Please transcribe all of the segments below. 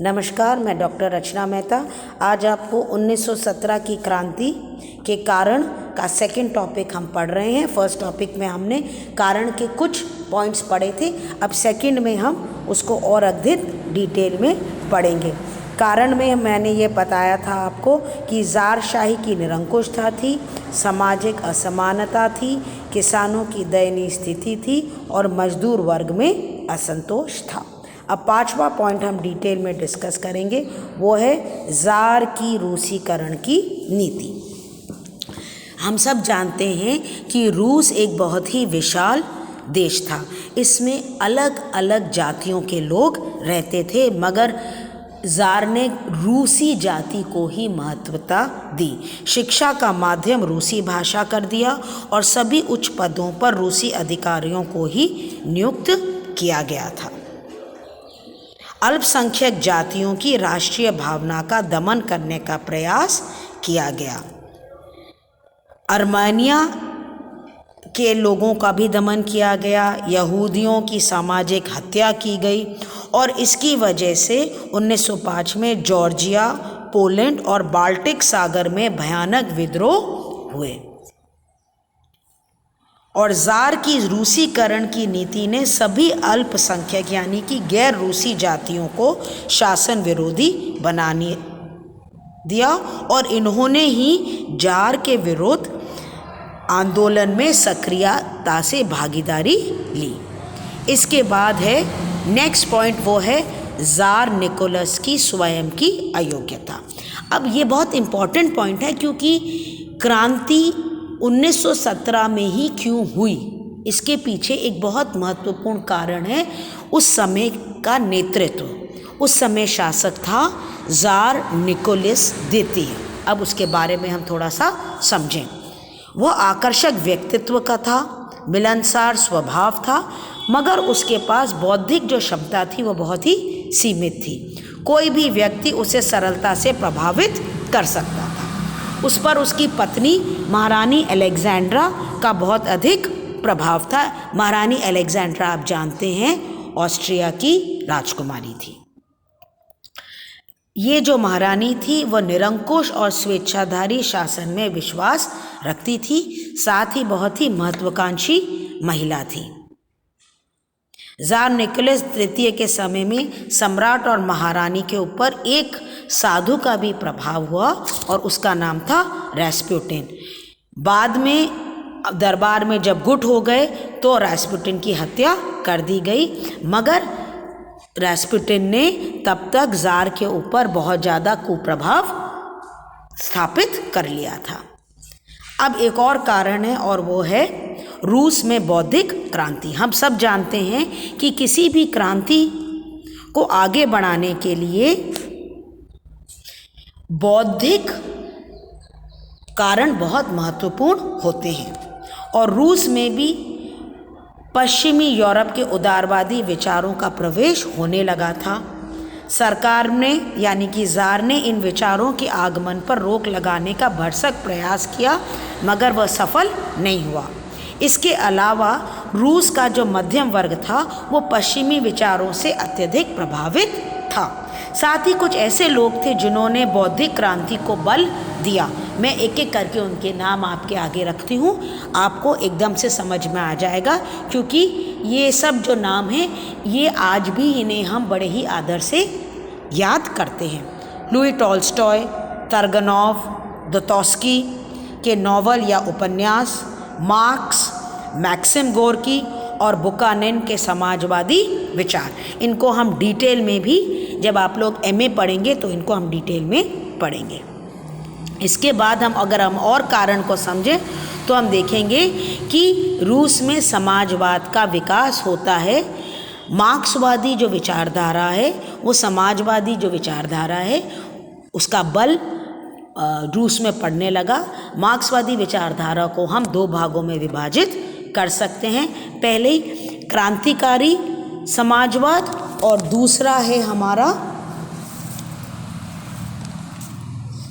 नमस्कार, मैं डॉक्टर रचना मेहता। आज आपको 1917 की क्रांति के कारण का सेकंड टॉपिक हम पढ़ रहे हैं। फर्स्ट टॉपिक में हमने कारण के कुछ पॉइंट्स पढ़े थे, अब सेकंड में हम उसको और अधिक डिटेल में पढ़ेंगे। कारण में मैंने ये बताया था आपको कि ज़ारशाही की निरंकुशता थी, सामाजिक असमानता थी, किसानों की दयनीय स्थिति थी और मजदूर वर्ग में असंतोष था। अब पांचवा पॉइंट हम डिटेल में डिस्कस करेंगे, वो है ज़ार की रूसीकरण की नीति। हम सब जानते हैं कि रूस एक बहुत ही विशाल देश था। इसमें अलग अलग जातियों के लोग रहते थे, मगर ज़ार ने रूसी जाति को ही महत्वता दी। शिक्षा का माध्यम रूसी भाषा कर दिया और सभी उच्च पदों पर रूसी अधिकारियों को ही नियुक्त किया गया था। अल्पसंख्यक जातियों की राष्ट्रीय भावना का दमन करने का प्रयास किया गया। अर्मेनिया के लोगों का भी दमन किया गया। यहूदियों की सामाजिक हत्या की गई और इसकी वजह से 1905 में जॉर्जिया, पोलैंड और बाल्टिक सागर में भयानक विद्रोह हुए। और ज़ार की रूसीकरण की नीति ने सभी अल्पसंख्यक यानी कि गैर रूसी जातियों को शासन विरोधी बनाने दिया और इन्होंने ही ज़ार के विरोध आंदोलन में सक्रियता से भागीदारी ली। इसके बाद है नेक्स्ट पॉइंट, वो है ज़ार निकोलस की स्वयं की अयोग्यता। अब ये बहुत इम्पॉर्टेंट पॉइंट है क्योंकि क्रांति 1917 में ही क्यों हुई, इसके पीछे एक बहुत महत्वपूर्ण कारण है उस समय का नेतृत्व। उस समय शासक था ज़ार निकोलस द्वितीय। अब उसके बारे में हम थोड़ा सा समझें। वह आकर्षक व्यक्तित्व का था, मिलनसार स्वभाव था, मगर उसके पास बौद्धिक जो क्षमता थी वह बहुत ही सीमित थी। कोई भी व्यक्ति उसे सरलता से प्रभावित कर सकता था। उस पर उसकी पत्नी महारानी अलेक्जेंड्रा का बहुत अधिक प्रभाव था। महारानी अलेक्जेंड्रा आप जानते हैं ऑस्ट्रिया की राजकुमारी थी। ये जो महारानी थी वह निरंकुश और स्वेच्छाधारी शासन में विश्वास रखती थी, साथ ही बहुत ही महत्वाकांक्षी महिला थी। ज़ार निकोलस तृतीय के समय में सम्राट और महारानी के ऊपर एक साधु का भी प्रभाव हुआ और उसका नाम था रास्पुटिन। बाद में दरबार में जब गुट हो गए तो रास्पुटिन की हत्या कर दी गई, मगर रास्पुटिन ने तब तक ज़ार के ऊपर बहुत ज़्यादा कुप्रभाव स्थापित कर लिया था। अब एक और कारण है और वो है रूस में बौद्धिक क्रांति। हम सब जानते हैं कि किसी भी क्रांति को आगे बढ़ाने के लिए बौद्धिक कारण बहुत महत्वपूर्ण होते हैं और रूस में भी पश्चिमी यूरोप के उदारवादी विचारों का प्रवेश होने लगा था। सरकार ने यानी कि ज़ार ने इन विचारों के आगमन पर रोक लगाने का भरसक प्रयास किया, मगर वह सफल नहीं हुआ। इसके अलावा रूस का जो मध्यम वर्ग था वो पश्चिमी विचारों से अत्यधिक प्रभावित था। साथ ही कुछ ऐसे लोग थे जिन्होंने बौद्धिक क्रांति को बल दिया। मैं एक एक करके उनके नाम आपके आगे रखती हूँ, आपको एकदम से समझ में आ जाएगा, क्योंकि ये सब जो नाम हैं ये आज भी इन्हें हम बड़े ही आदर से याद करते हैं। लुई टॉल्स्टॉय, तरगनोव, दोस्तोयेव्स्की के नावल या उपन्यास, मार्क्स, मैक्सिम गोर्की और बुकानन के समाजवादी विचार, इनको हम डिटेल में भी जब आप लोग एमए पढ़ेंगे तो इनको हम डिटेल में पढ़ेंगे। इसके बाद अगर हम और कारण को समझें तो हम देखेंगे कि रूस में समाजवाद का विकास होता है। मार्क्सवादी जो विचारधारा है वो समाजवादी जो विचारधारा है उसका बल रूस में पड़ने लगा। मार्क्सवादी विचारधारा को हम दो भागों में विभाजित कर सकते हैं। पहले क्रांतिकारी समाजवाद और दूसरा है हमारा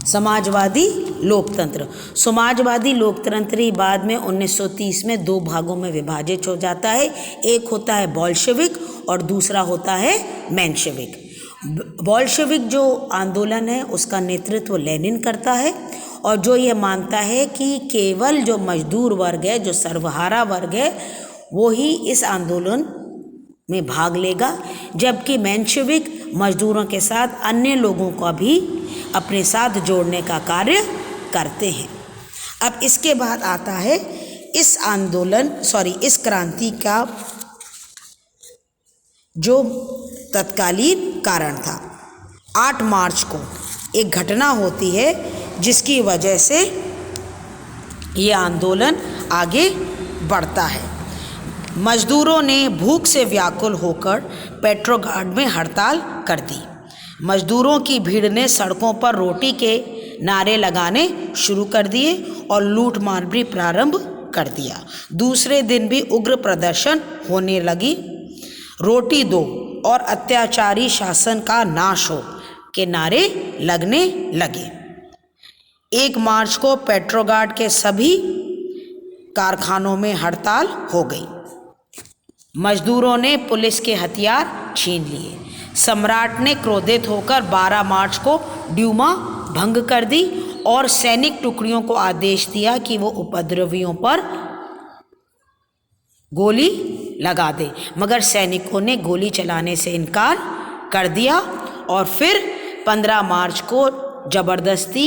समाजवादी लोकतंत्र। समाजवादी लोकतंत्र बाद में 1930 में दो भागों में विभाजित हो जाता है। एक होता है बोल्शेविक और दूसरा होता है मेंशेविक। बोल्शेविक जो आंदोलन है उसका नेतृत्व लेनिन करता है और जो ये मानता है कि केवल जो मजदूर वर्ग है, जो सर्वहारा वर्ग है, वो ही इस आंदोलन में भाग लेगा, जबकि मेंशेविक मजदूरों के साथ अन्य लोगों को भी अपने साथ जोड़ने का कार्य करते हैं। अब इसके बाद आता है इस क्रांति का जो तत्कालीन कारण था। 8 मार्च को एक घटना होती है जिसकी वजह से ये आंदोलन आगे बढ़ता है। मजदूरों ने भूख से व्याकुल होकर पेट्रोग्राड में हड़ताल कर दी। मजदूरों की भीड़ ने सड़कों पर रोटी के नारे लगाने शुरू कर दिए और लूटमार भी प्रारंभ कर दिया। दूसरे दिन भी उग्र प्रदर्शन होने लगी। रोटी दो और अत्याचारी शासन का नाश हो के नारे लगने लगे। 1 मार्च को पेट्रोग्राड के सभी कारखानों में हड़ताल हो गई। मजदूरों ने पुलिस के हथियार छीन लिए। सम्राट ने क्रोधित होकर 12 मार्च को ड्यूमा भंग कर दी और सैनिक टुकड़ियों को आदेश दिया कि वो उपद्रवियों पर गोली लगा दे, मगर सैनिकों ने गोली चलाने से इनकार कर दिया और फिर 15 मार्च को जबरदस्ती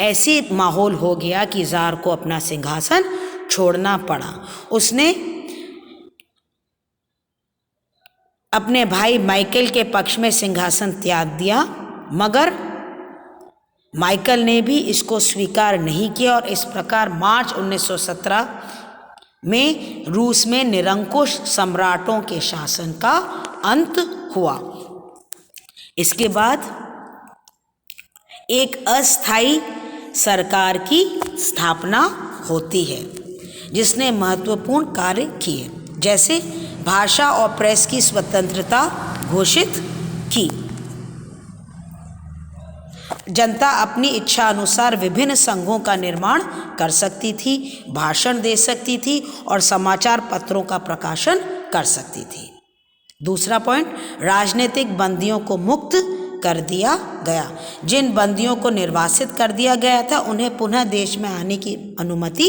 ऐसी माहौल हो गया कि ज़ार को अपना सिंहासन छोड़ना पड़ा। उसने अपने भाई माइकल के पक्ष में सिंहासन त्याग दिया, मगर माइकल ने भी इसको स्वीकार नहीं किया और इस प्रकार मार्च 1917 में रूस में निरंकुश सम्राटों के शासन का अंत हुआ। इसके बाद एक अस्थायी सरकार की स्थापना होती है जिसने महत्वपूर्ण कार्य किए, जैसे भाषा और प्रेस की स्वतंत्रता घोषित की। जनता अपनी इच्छा अनुसार विभिन्न संघों का निर्माण कर सकती थी, भाषण दे सकती थी और समाचार पत्रों का प्रकाशन कर सकती थी। दूसरा पॉइंट, राजनीतिक बंदियों को मुक्त कर दिया गया। जिन बंदियों को निर्वासित कर दिया गया था उन्हें पुनः देश में आने की अनुमति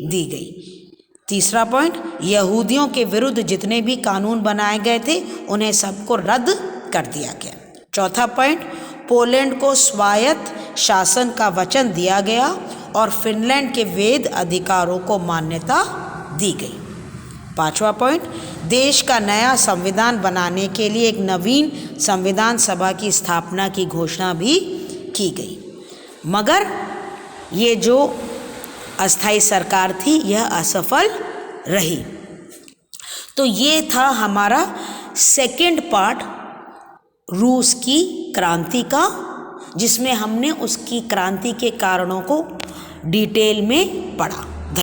दी गई। तीसरा पॉइंट, यहूदियों के विरुद्ध जितने भी कानून बनाए गए थे उन्हें सबको रद्द कर दिया गया। चौथा पॉइंट, पोलैंड को स्वायत्त शासन का वचन दिया गया और फिनलैंड के वैध अधिकारों को मान्यता दी गई। पांचवा पॉइंट, देश का नया संविधान बनाने के लिए एक नवीन संविधान सभा की स्थापना की घोषणा भी की गई, मगर ये जो अस्थायी सरकार थी यह असफल रही। तो ये था हमारा सेकंड पार्ट रूस की क्रांति का, जिसमें हमने उसकी क्रांति के कारणों को डिटेल में पढ़ा।